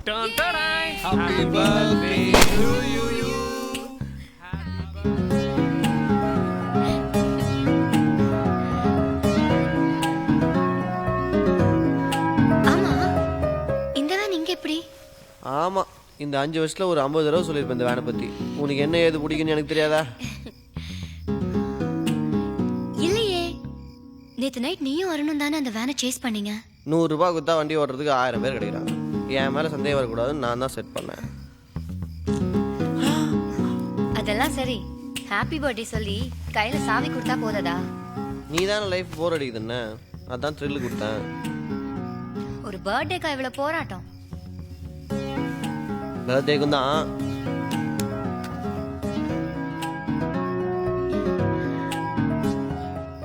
Happy birthday to you. ஆமா இந்த van இங்க எப்படி? ஆமாம், இந்த 5 வருஷத்தில் ஒரு 50 தடவை சொல்லியிருப்பேன் இந்த வேனை பற்றி. உனக்கு என்ன ஏது பிடிக்குன்னு எனக்கு தெரியாதா? இல்லையே, நேத்து நைட் நீயும் வரணும் தானே அந்த வேனை சேஸ் பண்ணீங்க. 100 ரூபாய் கொடுத்தா வண்டி ஓட்டுறதுக்கு 1000 பேர் கிடைக்கிறாங்க. என் மேலே சந்தேகம் வரக்கூடாதுன்னு நான் தான் செட் பண்ணேன். அதெல்லாம் சரி, ஹாப்பி பர்த்டே சொல்லி கையில சாவி கொடுத்தா போததா? நீ தானே லைஃப் போர் அடிக்குதுன்னு அதான் த்ரில்லு கொடுத்தேன். ஒரு பர்த்டேக்கா இவ்வளவு போராட்டம்? பர்த்டேக்கும் தான்.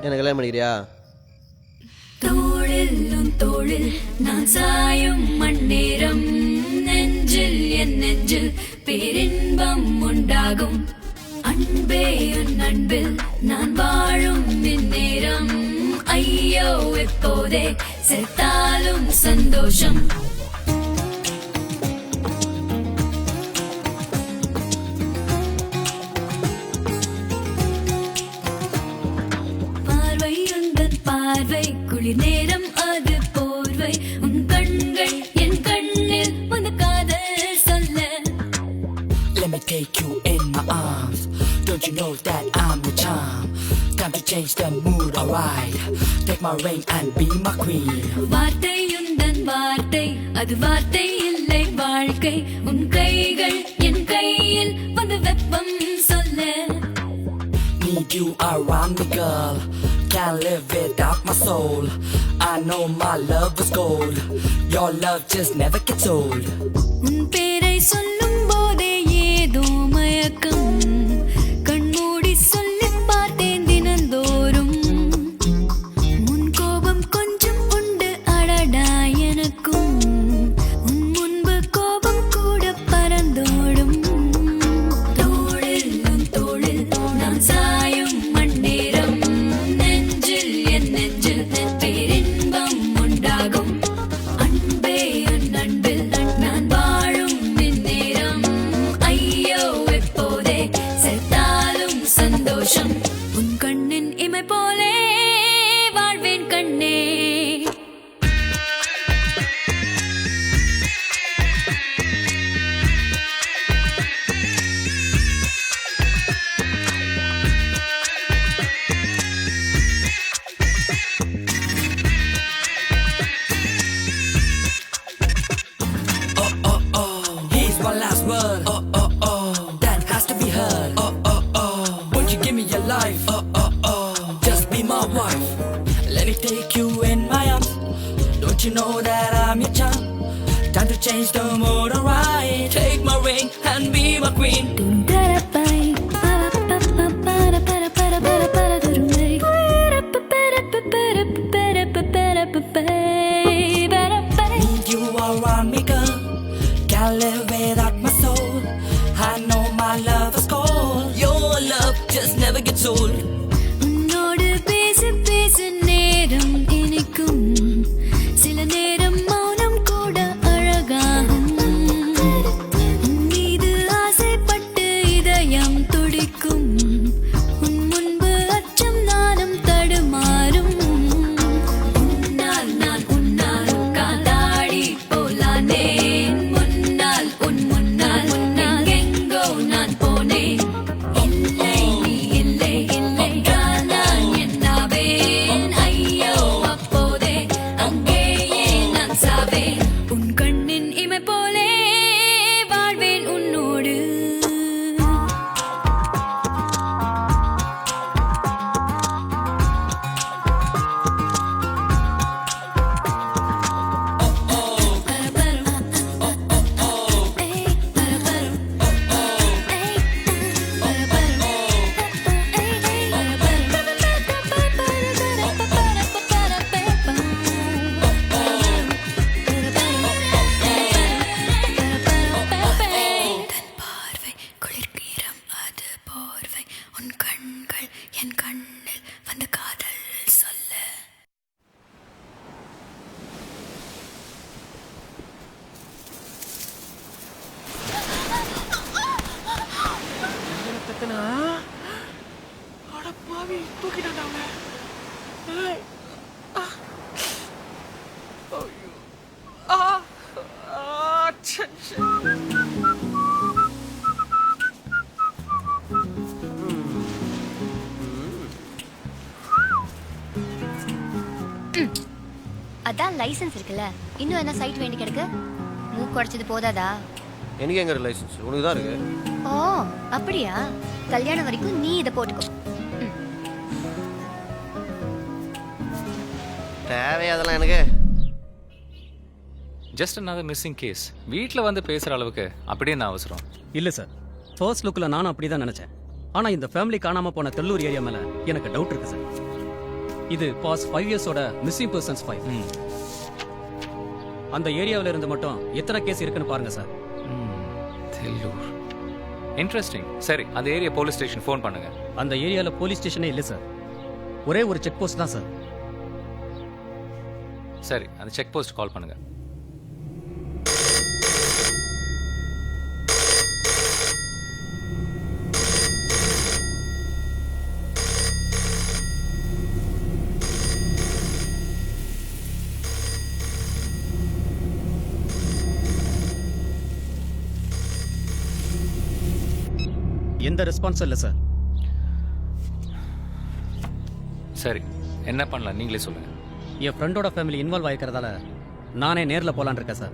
எனக்கு கல்யாணம் பண்ணிக்கிறியா? தோளிலும் தோளில் நான் சாயும் மண்ணேரம், நெஞ்சில் என் நெஞ்சில் பேரின்பம் உண்டாகும். அன்பே உன் அன்பில் நான் வாழும் இந்நேரம், ஐயோ எப்போதே செத்தாலும் சந்தோஷம். பார்வை உந்தன் பார்வை குளிர் நேரம் அது போர்வை, உன் கண்கள் என் கண்ணில் வந்து காதல் சொல்ல. Let me take you in my arms. Don't you know that I'm the charm? Time to change the mood, alright. Take my ring and be my queen. வார்த்தை உந்தன் வார்த்தை அது வார்த்தை இல்லை வாழ்க்கை, உன் கைகள் என் கையில் வந்து வெப்பம் சொல்ல. Need you around me, girl. Can't live without my soul. I know my love is gold. Your love just never gets old. உன் பேரை சொல்லும் போதே ஏதோ மயக்கம், கண்மூடி சொல்லி பார்த்தேன் தினந்தோறும். உன் கோபம் கொஞ்சம் உண்டு அடடா எனக்கும், உன் முன்பு கோபம் கூட பறந்தோடும். தோளில் உன் தோளில் நான் சாயும் மண்ணேரம், நெஞ்சில் என் நெஞ்சில் பேரின்பம் உண்டாகும். அன்பே உன் அன்பில் நான் வாழும் இந்நேரம், ஐயோ எப்போதே செத்தாலும் சந்தோஷம். உன் கண்ணின் இமை போலே வாழ்வேன் கண்ணே. Here's my last word. That has to be heard. Won't you give me your life? Just be my wife. Let me take you in my arms. Don't you know that I'm your charm? Time to change the mood, alright. Take my ring and be my queen. துண்டரப்பை para para para para para துருமை Need you around me, girl. Can't live without my soul. I know my love is cold. Your love just never gets old. உன்னோடு பேசி பேசி நேரம் இனிக்கும், சில நேரம் மௌனம் கூட அழகாகும். உன் மீது ஆசைப்பட்டு இதயம் துடிக்கும், உன் முன்பு அச்சம் நானும் தடுமாறும். உன்னால் நான் உன்னால் காத்தாடி போலானேன், முன்னால் அதான் லைசென்ஸ் இருக்குல்ல, இன்னும் என்ன சைட் வேண்டி கிடக்கு? மூக்கு உடைச்சது போதாதா? எனக்கு எங்க லைசன்ஸ்? உனக்கு தான் இருக்கு. ஓ அப்படியா? கல்யாணம் வரைக்கும் நீ இதை போட்டுக்கோ. தேவையா அதெல்லாம் எனக்கு? Just another missing case. வீட்டில் வந்து பேசுகிற அளவுக்கு அப்படியே நான் அவசரம் இல்லை சார், ஃபர்ஸ்ட் லுக்கில் நானும் அப்படி தான் நினச்சேன். ஆனால் இந்த ஃபேமிலி காணாமல் போன தெல்லூர் ஏரியா மேலே எனக்கு டவுட் இருக்கு சார். இது பாஸ்ட் 5 இயர்ஸோட மிஸ்ஸிங் பர்சன்ஸ் ஃபைல். அந்த ஏரியாவில் இருந்து மட்டும் எத்தனை கேஸ் இருக்குன்னு பாருங்க சார். தெல்லூர், இன்ட்ரெஸ்டிங். சரி, அந்த ஏரியா போலீஸ் ஸ்டேஷன் ஃபோன் பண்ணுங்க. அந்த ஏரியாவில் போலீஸ் ஸ்டேஷனே இல்லை சார், ஒரே ஒரு செக் போஸ்ட் தான் சார். சரி, அந்த செக் போஸ்ட் கால் பண்ணுங்க. எந்த ரெஸ்பான்ஸும் இல்லை சார். சரி, என்ன பண்ணலாம் நீங்களே சொல்லுங்க. என் ஃப்ரெண்டோட ஃபேமிலி இன்வால்வ் ஆகிக்கிறதால நானே நேரில் போகலான்னு இருக்கேன் சார்.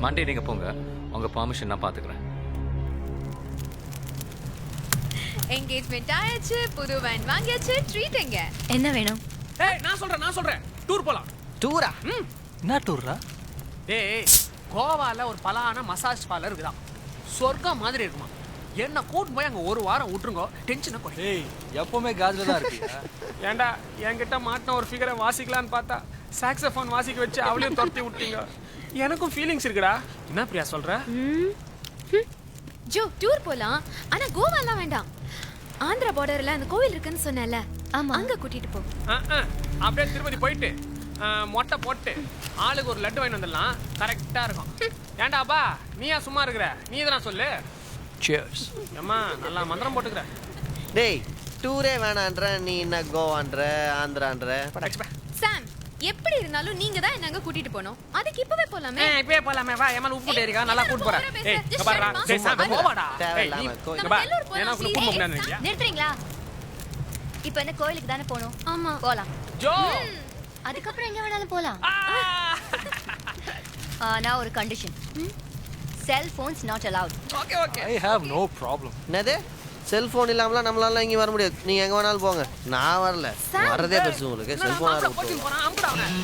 மண்டே நீங்கள் போங்க, உங்கள் பர்மிஷன் நான் பார்த்துக்கிறேன். என்கேஜ்மெண்ட் ஆயாச்சு, புது வேன் வாங்கியாச்சு, ட்ரீட் எங்க? என்ன வேணும்? ஏய் நான் சொல்றேன் டூர் போலாம். டூரா? என்ன டூரா? டேய், கோவால ஒரு பலான மசாஜ் பார்லர் இருக்குதான், சொர்க்கம் மாதிரி இருக்குமா. என்ன கூட்டு போய் அங்க ஒரு வாரம் விட்டுருங்க, டென்ஷனை குறை. ஏய், எப்பவுமே காஜில் தான் இருக்கியா? ஏண்டா என்கிட்ட மாட்டின ஒரு ஃபிகரை வாசிக்கலான்னு பார்த்தா சாக்ஸோஃபோன் வாசிக்க வச்சு அவளையும் துரத்தி விட்டீங்க. எனக்கும் ஃபீலிங்ஸ் இருக்குடா. என்ன பிரியா சொல்ற? ஜோ, டூர் போலாம், ஆனா கோவாலாம் வேண்டாம். ஆந்திரா பார்டர்ல அந்த கோவில் இருக்குன்னு சொன்னேன்ல, ஆமா, அங்க கூட்டிட்டு போ. அப்படியே திருப்பதி போயிட்டு மொட்டை போட்டு ஆளுக்கு ஒரு லட்டு வாங்கி வந்துடலாம், கரெக்டா இருக்கும். ஏண்டாப்பா நீயா சும்மா இருக்கிற? நீ இதெல்லாம் சொல்லு. Cheers. அம்மா நல்லா மந்திரம் போட்டுக்கிற. டேய், டூரே வேணான்ற நீ என்ன கோவான்ற ஆந்திரான்ற? சாம், எப்படி இருந்தாலும் நீங்க தான் என்ன அங்க கூட்டிட்டு போணும். அதுக்கு இப்பவே போலாமே. இப்பவே போலாமே, வா. ஏமா உப்பு போட்டேரிக்கா, நல்லா கூட்டி போறேன். ஏய் இங்க பாருடா, டேய் சாம் போவாடா. ஏய் நீ இங்க பா, ஏனா உனக்கு கூட்டி போறேன் நினைக்கிறியா? நிறுத்துறீங்களா? இப்போ என்ன கோயிலுக்கு தானே போகணும்? ஆமா, போலாம். ஜோ, அதுக்கப்புறம் எங்க வேணாலும் போலாம். ஆனா ஒரு condition, cell phones not allowed. Okay okay. I have no problem. என்னது? செல்போன் இல்லாமலாம் நம்மளால இங்கே வர முடியாது. நீங்க எங்க வேணாலும் போங்க, நான் வரல. வரதே பெருசு உங்களுக்கு. செல்போன் வர போச்சு போறான், அம்புடா அவன்.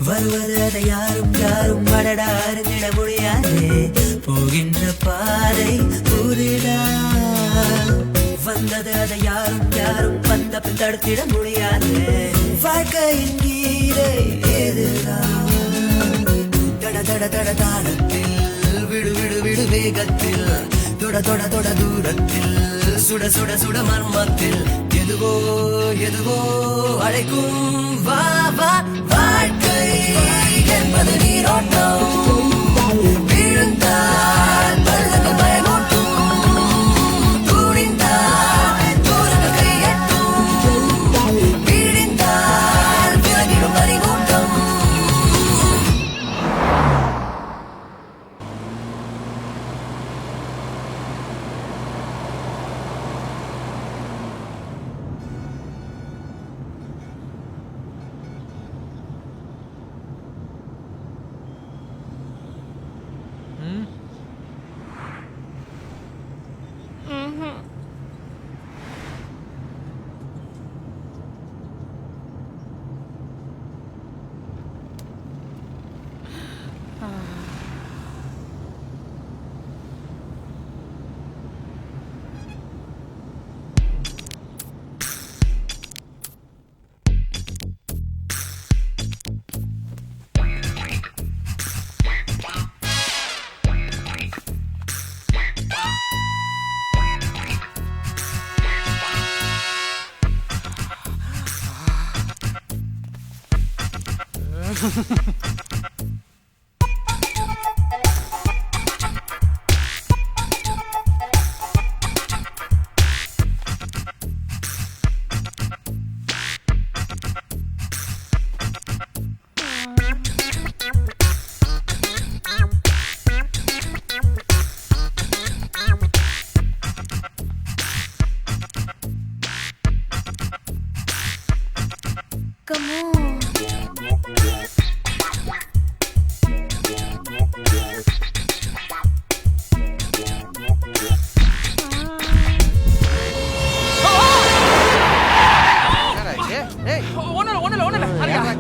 வருவதை யாரும் யாரும் அடடா அறிந்திட முடியாது. போகின்ற பாதை உள்ளது அதை யாரும் யாரும் வந்த பின் தடுத்திட முடியாது வாழ்க்கையின் கீதை இதுதான் தட தட தட தாளத்தில் விடு விடு விடு வேகத்தில் தொட தொட தொட தூரத்தில் சுட சுட சுட மர்மத்தில் எதுவோ எதுவோ அழைக்கும் வா வா வாழ்க்கை என்பது நீரோட்டம் விழுந்தால் பள்ளங்கள் பயமூட்டும் துணிந்தால் தூரங்கள் கையட்டும் விழிந்தால் விலகிடும் அறிவூட்டம்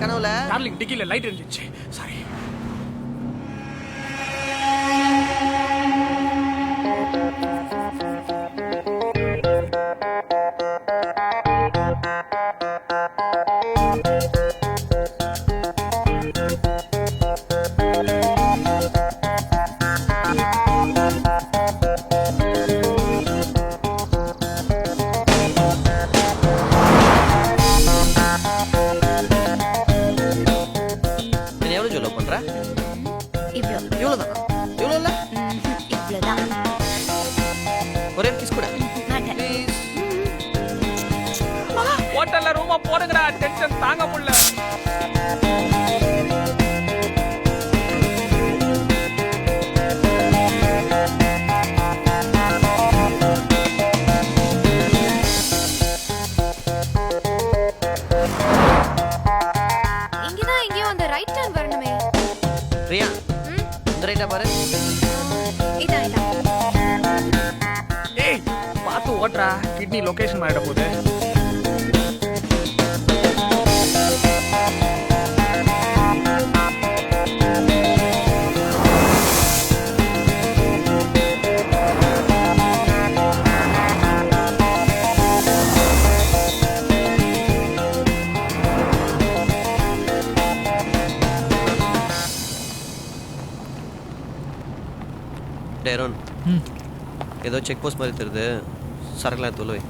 கனவுல டார்லிங் டிக்கில லைட் இருந்துச்சு சாரி ஹோட்டல்ல ரூமா போடுங்கடா டென்ஷன் தாங்க முடியல இங்கதான் எங்கேயோ அந்த ரைட் டர்ன் வரணுமே பிரியா இந்த ரைட்டா பாரு இதான் இதான் ஏய் பாத்து ஓட்றா கிட்னி லொகேஷன் மாறிட போகுது டேரோன் ஏதோ செக் போஸ்ட் மாதிரி தெரியுது சரக்குலாம் தொழுவை